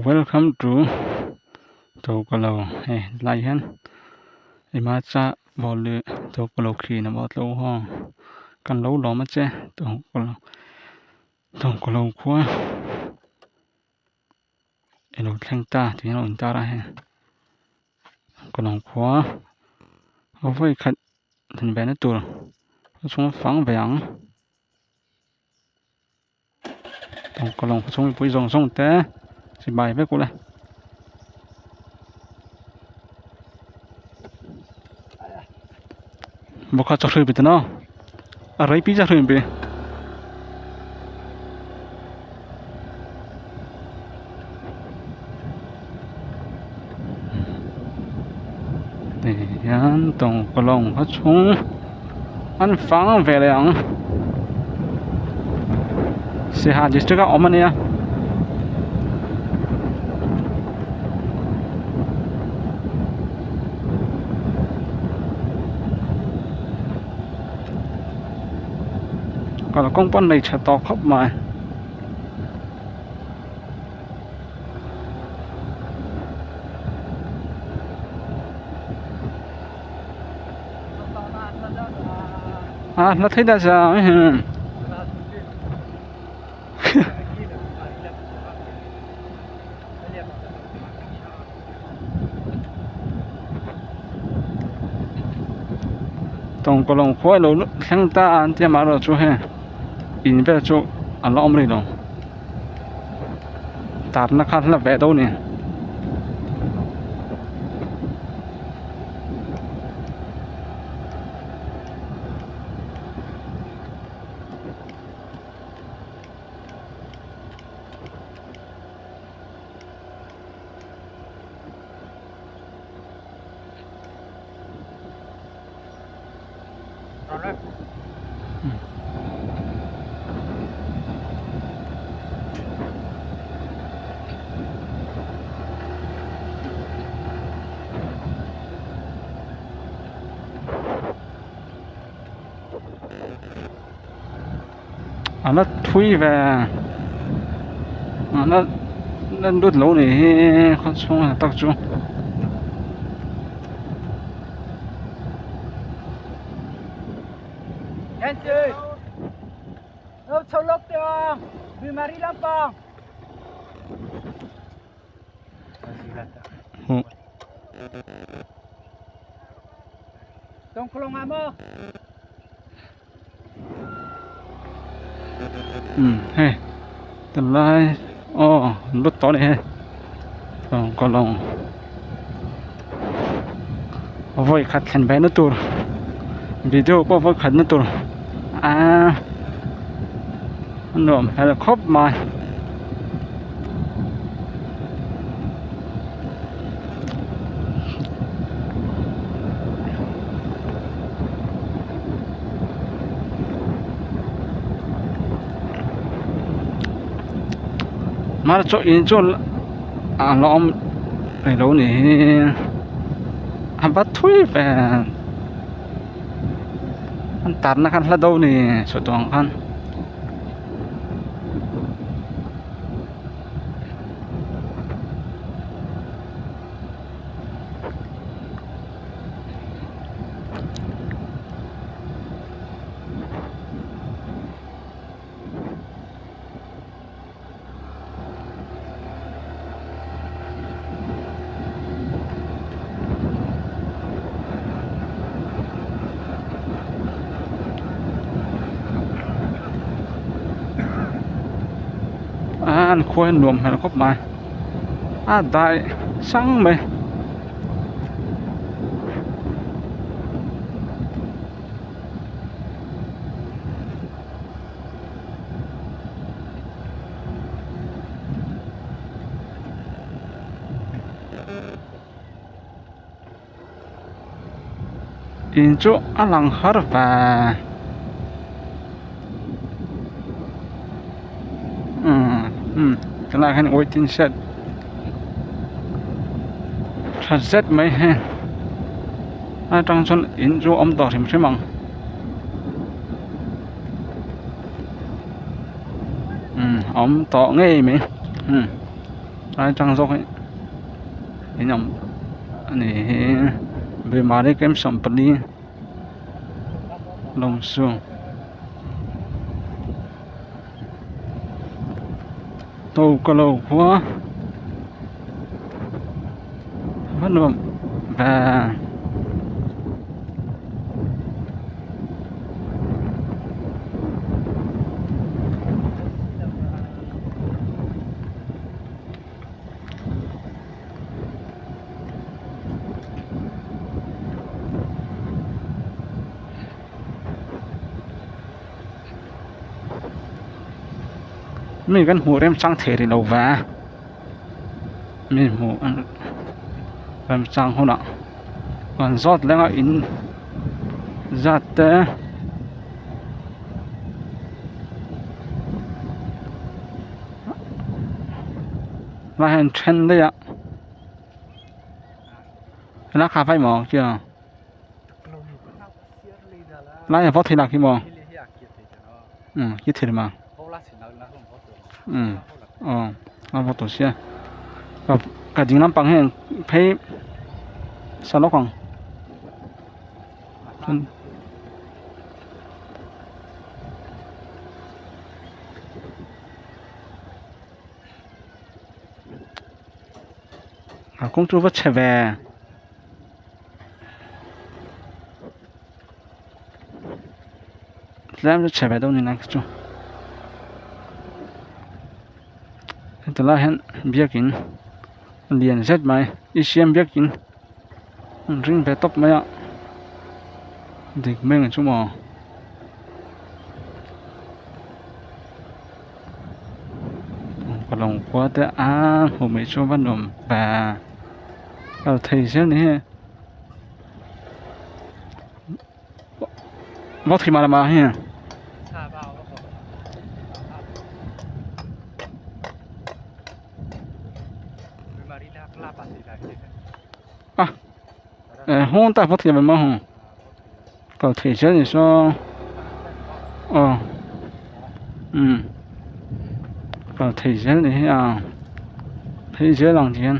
Welcome to Tokalo. Hey, lại hen. Ima cha vole Tokalo khi nó bắt lâu ho. Căn lâu đó mà chứ. Tokalo quá. Elo thang ta thì nó ta ra hen. Còn quá. Ở với khách thành bé nó tụi. Chúng phẳng vàng. Tokalo chúng bùi rong rong té. Chỉ bài với cô này. Bốc cho chơi bít nó, rồi pizza chơi bít. Để anh tổng có lòng phát chúng, anh phang về lại sẽ hạ chỉ cái ống này. Còn công văn này chả to khóc mà. Nó thấy đã sao? Tổng có lòng khói lỗ kháng ta ăn tiêm mà rồi chú hè. In về chú ăn lỏng rồi đâu. Tạt nó khá là vẻ đâu nè. Nó thui về nó đốt lỗ này con xuống là tao chú anh chơi đâu sâu lốc tiêu vì mà đi làm băng tông không làm mơ hey tương lai lúc tối này hey còn lòng voi khát thành bé nó tụt video có voi khát nó tụt nộm hay là khóc mà mà chỗ in chỗ lõm cái đâu này bắt thui về anh tạt nó khăn là đâu nè chỗ toàn khăn anh khôi nhuộm hay là khóc mà đại sáng mày in chỗ anh lăng hết và cái này hắn waiting set transit mấy ha trong sân in chỗ ông tỏ thì mình sẽ mong ông tỏ nghe mấy trái trăng dốc ấy thì nhầm này về mà đấy kem sầm bật đi lồng xuồng tàu cờ lầu quá vẫn luôn và mình gần mùa em sang thể thì đầu và mình mùa em sang hôm nọ còn rót lên ở in ra té là hàng chân đấy ạ nó khá phải mò chưa là nhà phó thì là khi mò cái thịt mà nó phó tổ xe và cả chính lắm bằng hàng thấy sao nó còn công chúa vẫn trở về làm trở về đâu này này chú từ là hiện biết kín liền rất mày ít xem biết kín riêng về tóc mấy ạ thì mình là chú mò còn lòng quá tới hôm mấy chú văn đồng và thầy sẽ này bóc thì mà ha hôn ta bóc thì mà hông còn thầy sẽ thì sao còn thầy sẽ thì thầy sẽ làm gì anh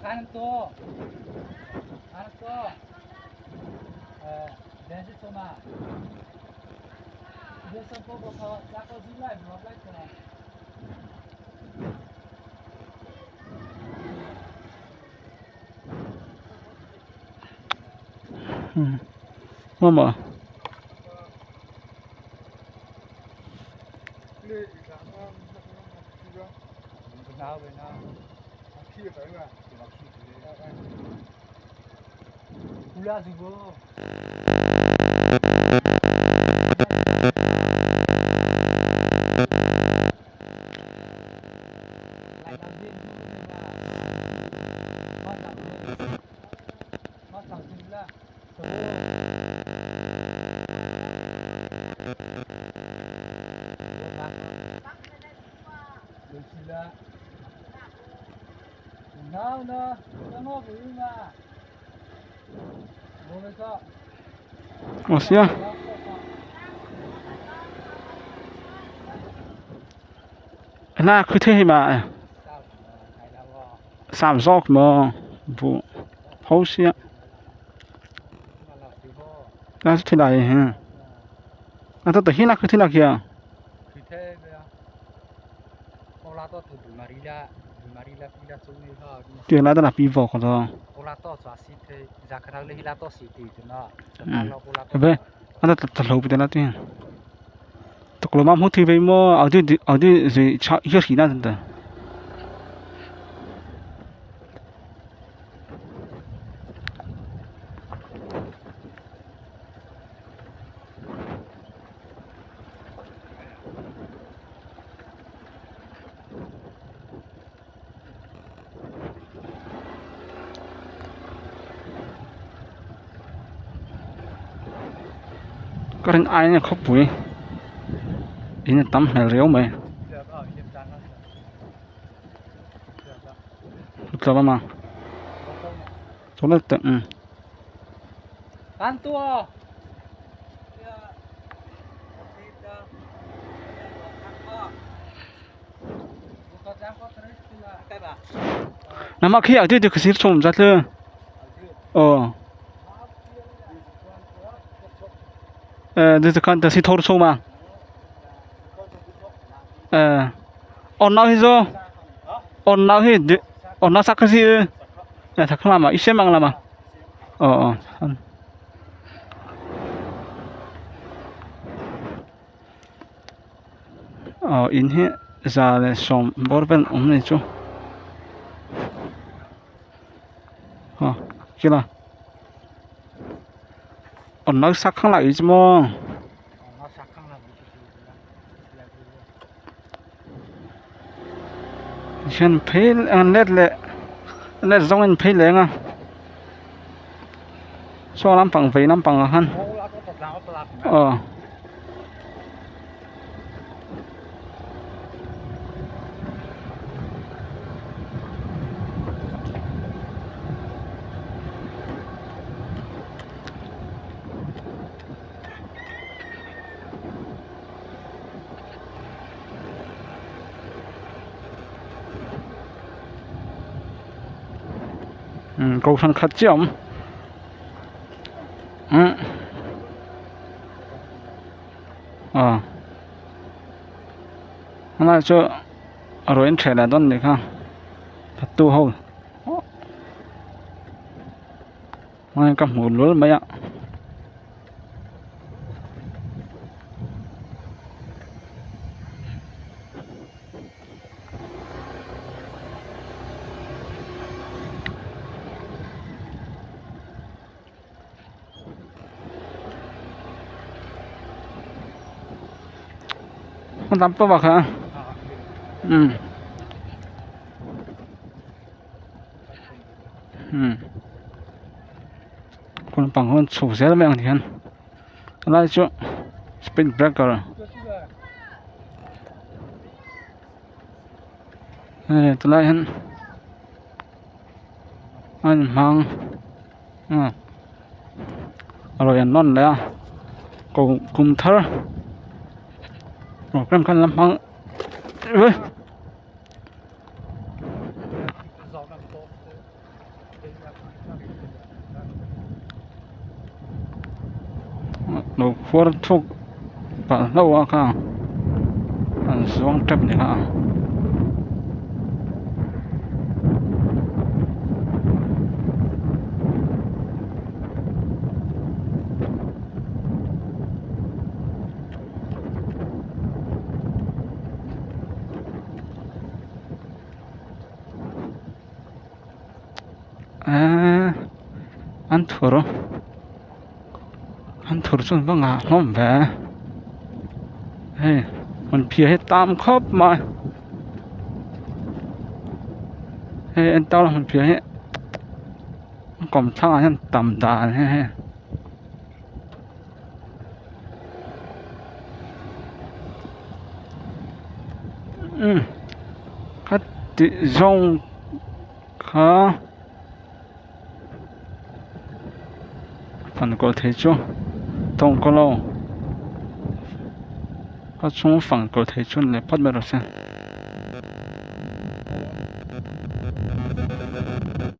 Kanan to. Anak to. Dance to ma. Dance to ko ya ko zulai blog like to. mama Pula juga. No, no bự mà. Ủa na cứ thế mà sàm gióc mà vụ hấu xia na thế này ha na tôi thấy na cứ thế nào kìa tiền là đó là pi vỏ còn đó vậy anh ta thật lâu bây giờ nó tiền tôi còn mà hút thì vậy mà ở đây gì chợ ít gì na thật có人ai nha khóc bụi đi nên tắm hè réo mày cho mà cho nó tự Kan tua. cái bà nằm khi ở đây thì cái gì trộm rất là đây kan ta si thor so ma on now hi zo on now hi on now sak si sak ma ise mang lama in hi za le som borben nei chu kila on now sak khang lại chứ mo nó sắc không làm chen phê an let zong an phê leng à so lam pang ve nam pang han cầu thang khát chậm là cho rồi anh trẻ là đón được không thật tu hậu mai cầm một lúa mấy ạ con tắm có bạc hả con bằng hơn sổ xe mấy anh lại cho speed breaker tôi lại anh mang rồi anh non đấy cùng thở một trăm làm bằng ơi đồ phốt thuốc và lâu à cả anh xuống chấp này hả ăn thử xuống vâng à không về mình phía hết tam khớp mà anh tao là mình phía hết còn thằng anh tầm đà cái tỷ rong khá phần có thể chứ tổng có lâu có chúng phần có thể chứ lại bắt đầu xem